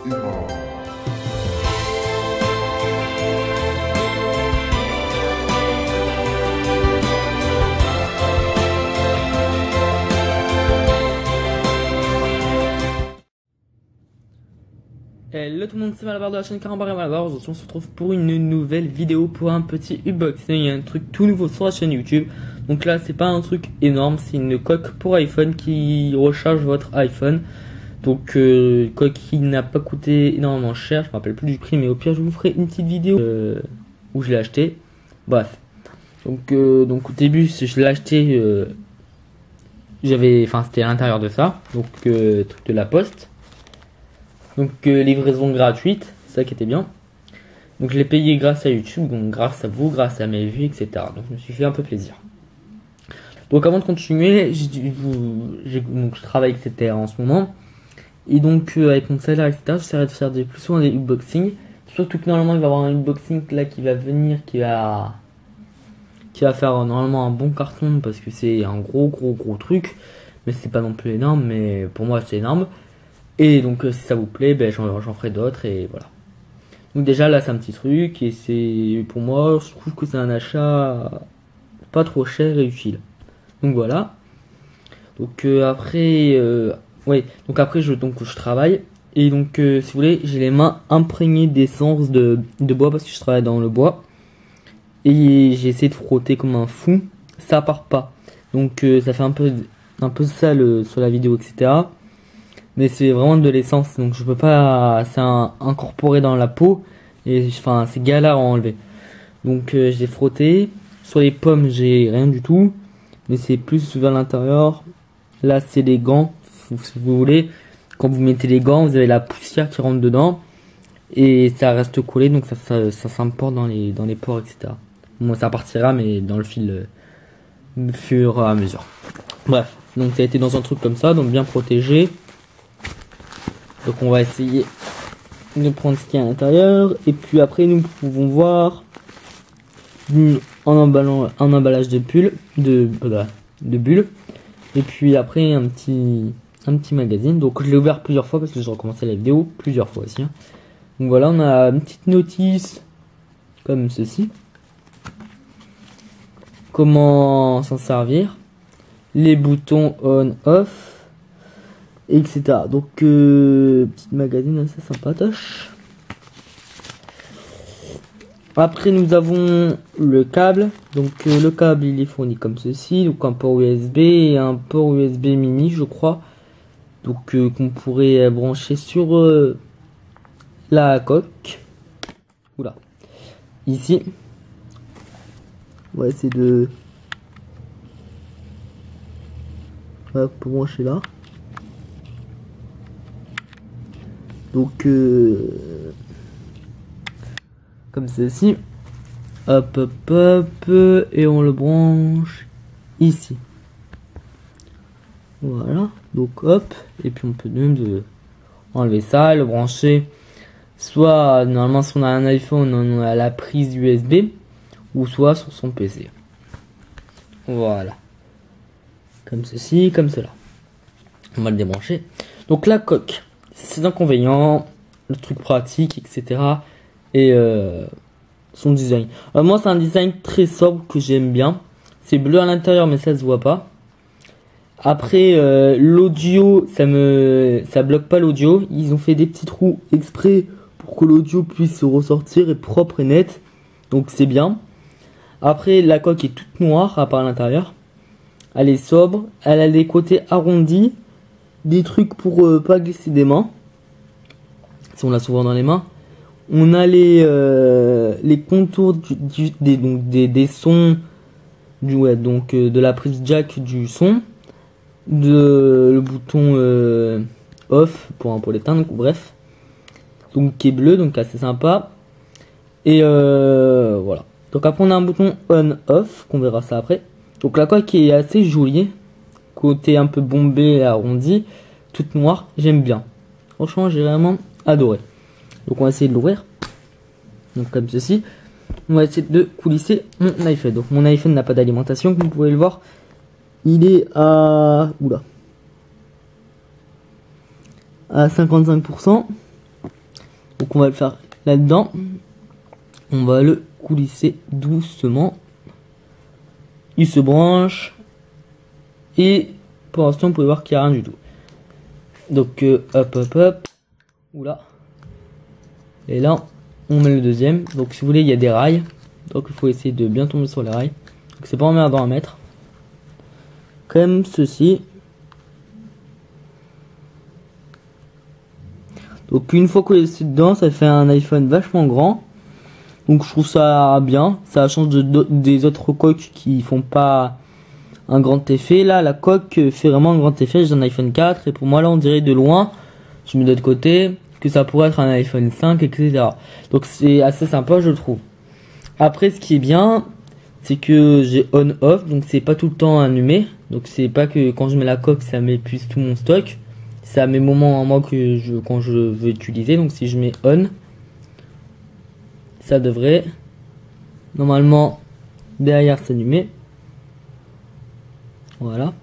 Humain. Hello tout le monde, c'est Malabar de la chaîne Carambar et Malabar. Aujourd'hui on se retrouve pour une nouvelle vidéo, pour un petit unboxing. Il y a un truc tout nouveau sur la chaîne YouTube. Donc là c'est pas un truc énorme, c'est une coque pour iPhone qui recharge votre iPhone. Donc coque qui n'a pas coûté énormément cher, je me rappelle plus du prix, mais au pire je vous ferai une petite vidéo où je l'ai acheté. Bref, donc au début je l'ai acheté, c'était à l'intérieur de ça, donc truc de la poste. Donc livraison gratuite, c'est ça qui était bien. Donc je l'ai payé grâce à YouTube, donc grâce à vous, grâce à mes vues, etc. Donc je me suis fait un peu plaisir. Donc avant de continuer, je travaille, etc. en ce moment. Et donc avec mon salaire, etc. j'essaierai de faire plus souvent des unboxings. Surtout que normalement il va y avoir un unboxing là qui va venir, qui va faire normalement un bon carton, parce que c'est un gros truc. Mais c'est pas non plus énorme, mais pour moi c'est énorme. Et donc si ça vous plaît, ben, j'en ferai d'autres et voilà. Donc déjà là c'est un petit truc et c'est, pour moi je trouve que c'est un achat pas trop cher et utile. Donc voilà. Donc après donc après je travaille et donc si vous voulez, j'ai les mains imprégnées d'essence de bois parce que je travaille dans le bois. Et j'ai essayé de frotter comme un fou, ça part pas. Donc ça fait un peu sale sur la vidéo, etc. Mais c'est vraiment de l'essence, donc je peux pas, c'est incorporé dans la peau et enfin c'est galère à enlever. Donc j'ai frotté. Sur les pommes j'ai rien du tout, mais c'est plus vers l'intérieur. Là c'est les gants, si vous voulez. Quand vous mettez les gants, vous avez la poussière qui rentre dedans et ça reste collé, donc ça s'importe dans les pores, etc. Bon, ça partira, mais dans le fil au fur et à mesure. Bref, donc ça a été dans un truc comme ça, donc bien protégé. Donc on va essayer de prendre ce qu'il y a à l'intérieur. Et puis après nous pouvons voir en emballage de bulles. Et puis après un petit magazine. Donc je l'ai ouvert plusieurs fois parce que j'ai recommencé la vidéo plusieurs fois aussi. Donc voilà, on a une petite notice comme ceci. Comment s'en servir. Les boutons on off. Etc. Donc petite magazine assez sympatoche. Après nous avons le câble. Donc le câble il est fourni comme ceci. Donc un port USB et un port USB mini je crois. Donc qu'on pourrait brancher sur la coque. Oula. Ici. On va essayer de... Voilà, pour brancher là. Donc comme ceci, hop, et on le branche ici. Voilà, donc hop, et puis on peut même enlever ça, le brancher. Soit normalement si on a un iPhone, on a la prise USB, ou soit sur son PC. Voilà, comme ceci, comme cela. On va le débrancher. Donc la coque. Ses inconvénients, le truc pratique, etc. Et son design. Moi, c'est un design très sobre que j'aime bien. C'est bleu à l'intérieur, mais ça se voit pas. Après, l'audio, ça bloque pas l'audio. Ils ont fait des petits trous exprès pour que l'audio puisse ressortir et propre et net. Donc c'est bien. Après, la coque est toute noire à part l'intérieur. Elle est sobre. Elle a des côtés arrondis. Des trucs pour pas glisser des mains. Si on l'a souvent dans les mains. On a les contours des sons. De la prise jack du son. Le bouton off pour l'éteindre. Bref. Donc qui est bleu, donc assez sympa. Et voilà. Donc après on a un bouton on off. Qu'on verra ça après. Donc la coque est assez jolie. Côté un peu bombé et arrondi, toute noire, j'aime bien. Franchement, j'ai vraiment adoré. Donc on va essayer de l'ouvrir. Donc comme ceci. On va essayer de coulisser mon iPhone. Donc mon iPhone n'a pas d'alimentation, comme vous pouvez le voir. Il est à 55%. Donc on va le faire là-dedans. On va le coulisser doucement. Il se branche. Et pour l'instant, vous pouvez voir qu'il n'y a rien du tout. Donc hop hop hop. Oula. Et là, on met le deuxième. Donc si vous voulez, il y a des rails. Donc il faut essayer de bien tomber sur les rails. Donc c'est pas emmerdant à mettre. Comme ceci. Donc une fois que c'est dedans, ça fait un iPhone vachement grand. Donc je trouve ça bien. Ça change des autres coques qui font pas un grand effet. Là, la coque fait vraiment un grand effet. J'ai un iPhone 4 et pour moi là, on dirait de loin, je mets de l'autre côté, que ça pourrait être un iPhone 5, etc. Donc c'est assez sympa, je trouve. Après, ce qui est bien, c'est que j'ai on-off, donc c'est pas tout le temps allumé. Donc c'est pas que quand je mets la coque, ça m'épuise tout mon stock. C'est à mes moments en moi quand je veux utiliser. Donc si je mets on, ça devrait normalement derrière s'allumer. Voilà.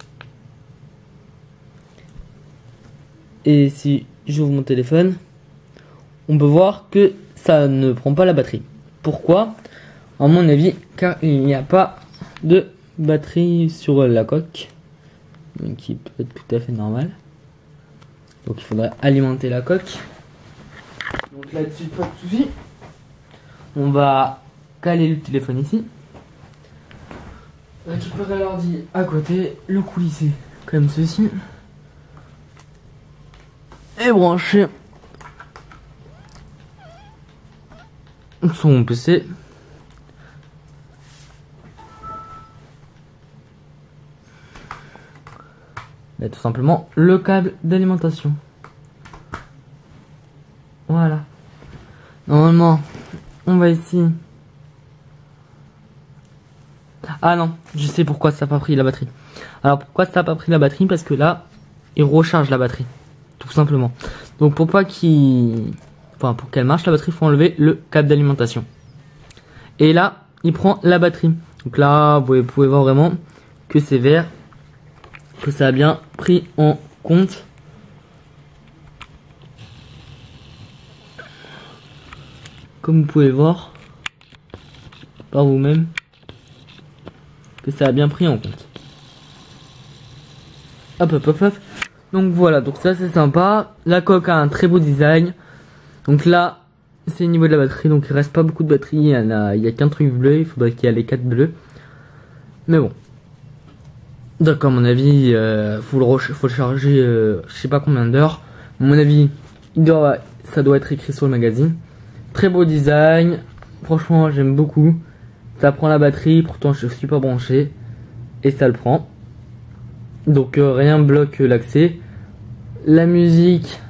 Et si j'ouvre mon téléphone, on peut voir que ça ne prend pas la batterie. Pourquoi? À mon avis, car il n'y a pas de batterie sur la coque, donc qui peut être tout à fait normal. Donc il faudrait alimenter la coque. Donc là-dessus, pas de souci. On va caler le téléphone ici. Récupérer l'ordi à côté, le coulisser comme ceci. Et brancher son PC. Et tout simplement le câble d'alimentation. Voilà. Normalement, on va ici. Ah non, je sais pourquoi ça n'a pas pris la batterie. Alors pourquoi ça n'a pas pris la batterie? Parce que là, il recharge la batterie. Tout simplement. Donc pour pas qu'il... Enfin, pour qu'elle marche la batterie, il faut enlever le câble d'alimentation. Et là, il prend la batterie. Donc là, vous pouvez voir vraiment que c'est vert. Que ça a bien pris en compte. Comme vous pouvez voir par vous-même, que ça a bien pris en compte. Hop hop hop hop. Donc voilà, donc ça c'est sympa. La coque a un très beau design. Donc là, c'est le niveau de la batterie. Donc il reste pas beaucoup de batterie. Il y a qu'un truc bleu. Il faudrait qu'il y ait les 4 bleus. Mais bon. Donc à mon avis, faut le charger je sais pas combien d'heures. À mon avis, ça doit être écrit sur le magazine. Très beau design. Franchement, j'aime beaucoup. Ça prend la batterie. Pourtant, je suis pas branché. Et ça le prend. Donc rien bloque l'accès. La musique.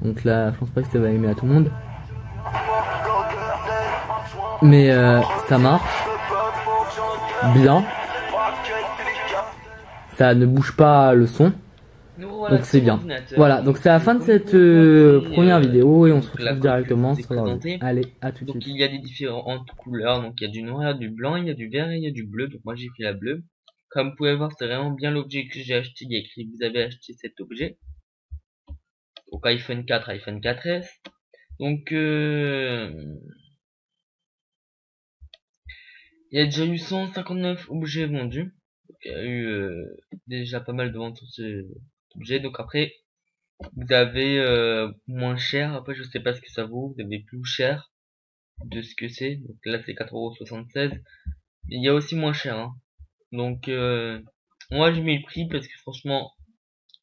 Donc là, je pense pas que ça va aimer à tout le monde. Mais ça marche bien. Ça ne bouge pas le son. Donc c'est bien. Voilà, donc c'est la fin de cette première vidéo et on se retrouve directement sur la vidéo. Allez, à tout de suite. Donc il y a des différentes couleurs, donc il y a du noir, du blanc, il y a du vert et il y a du bleu. Donc moi j'ai pris la bleue. Comme vous pouvez voir, c'est vraiment bien l'objet que j'ai acheté. Il y a écrit vous avez acheté cet objet. Donc iPhone 4, iPhone 4S. Donc il y a déjà eu 159 objets vendus. Donc, il y a eu déjà pas mal de ventes sur cet objet. Donc après, vous avez moins cher. Après, je sais pas ce que ça vaut. Vous avez plus cher de ce que c'est. Donc là, c'est 4,76 €. Il y a aussi moins cher. Hein. Donc moi, j'ai mis le prix parce que franchement,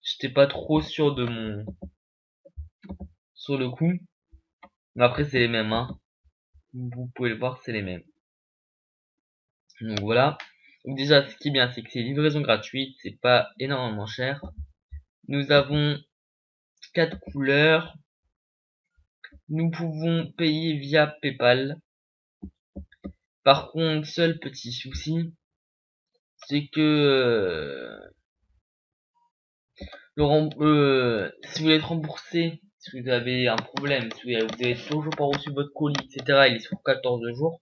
j'étais pas trop sûr de mon sur le coup. Mais après, c'est les mêmes. Hein. Vous pouvez le voir, c'est les mêmes. Donc voilà. Donc déjà, ce qui est bien, c'est que c'est livraison gratuite, c'est pas énormément cher. Nous avons 4 couleurs. Nous pouvons payer via PayPal. Par contre, seul petit souci, c'est que si vous voulez être remboursé, si vous avez un problème, si vous avez toujours pas reçu votre colis, etc., il est sur 14 jours.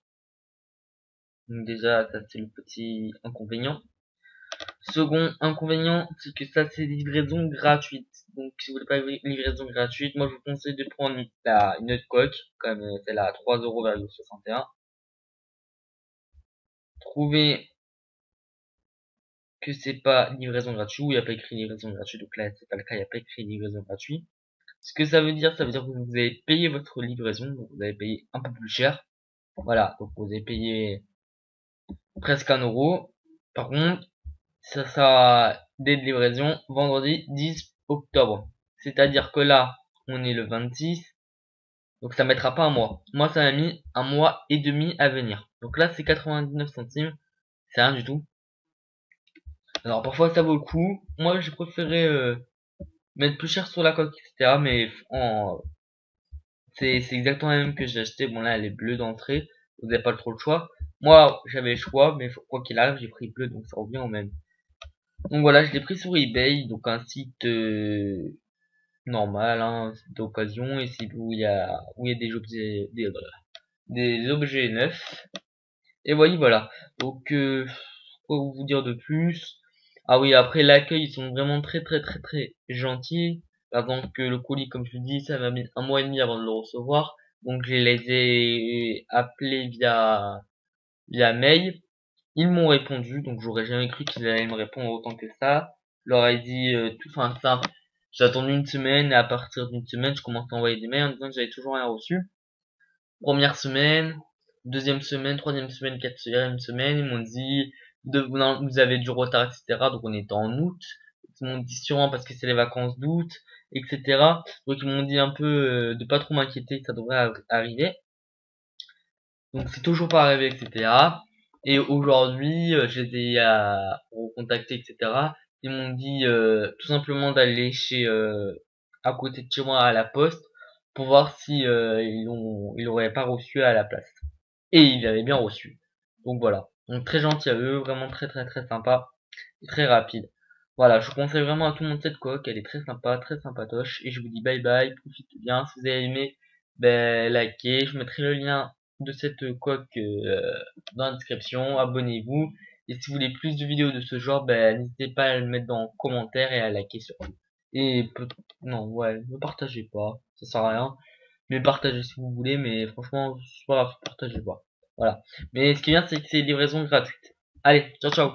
Donc déjà, ça c'est le petit inconvénient. Second inconvénient, c'est que ça c'est livraison gratuite. Donc si vous voulez pas une livraison gratuite, moi je vous conseille de prendre une autre coque, comme celle à 3,61 €. Trouvez que c'est pas livraison gratuite, ou il n'y a pas écrit livraison gratuite, donc là c'est pas le cas, il n'y a pas écrit livraison gratuite. Ce que ça veut dire que vous avez payé votre livraison, donc vous avez payé un peu plus cher. Voilà, donc vous avez payé presque 1 €. Par contre, ça sera des livraisons vendredi 10 octobre. C'est-à-dire que là, on est le 26, donc ça mettra pas un mois. Moi, ça m'a mis 1 mois et demi à venir. Donc là, c'est 99 centimes, c'est rien du tout. Alors parfois, ça vaut le coup. Moi, j'ai préféré mettre plus cher sur la coque, etc. Mais c'est exactement la même que j'ai acheté. Bon là, elle est bleue d'entrée. Vous n'avez pas trop le choix. Moi, j'avais le choix, mais quoi qu'il arrive, j'ai pris bleu, donc ça revient au même. Donc voilà, je l'ai pris sur eBay, donc un site normal, hein, d'occasion, et c'est où il y a des objets neufs. Et voilà. Donc quoi vous dire de plus? Ah oui, après l'accueil, ils sont vraiment très très très très gentils. Par exemple que le colis, comme je vous dis, ça m'a mis 1 mois et demi avant de le recevoir. Donc je les ai appelés via mail. Ils m'ont répondu, donc j'aurais jamais cru qu'ils allaient me répondre autant que ça. Je leur ai dit enfin ça. J'ai attendu une semaine, et à partir d'une semaine, je commence à envoyer des mails en disant que j'avais toujours rien reçu. Première semaine, deuxième semaine, troisième semaine, quatrième semaine, ils m'ont dit non, vous avez du retard, etc. Donc on était en août. Ils m'ont dit sûrement parce que c'est les vacances d'août, etc. Donc ils m'ont dit un peu de pas trop m'inquiéter, ça devrait arriver. Donc c'est toujours pas arrivé, etc. Et aujourd'hui, je les ai recontactés, etc. Ils m'ont dit tout simplement d'aller à côté de chez moi à la poste pour voir si ils l'auraient pas reçu à la place. Et ils l'avaient bien reçu. Donc voilà. Donc très gentil à eux, vraiment très très très sympa et très rapide. Voilà, je conseille vraiment à tout le monde cette coque, elle est très sympa, très sympatoche. Et je vous dis bye bye, profitez bien. Si vous avez aimé, ben likez, je mettrai le lien de cette coque dans la description, abonnez-vous. Et si vous voulez plus de vidéos de ce genre, ben n'hésitez pas à le mettre dans les commentaires et à liker surtout. Et non, ouais, ne partagez pas, ça sert à rien. Mais partagez si vous voulez, mais franchement, c'est pas grave, partagez pas. Voilà. Mais ce qui est bien, c'est que c'est livraison gratuite. Allez, ciao ciao.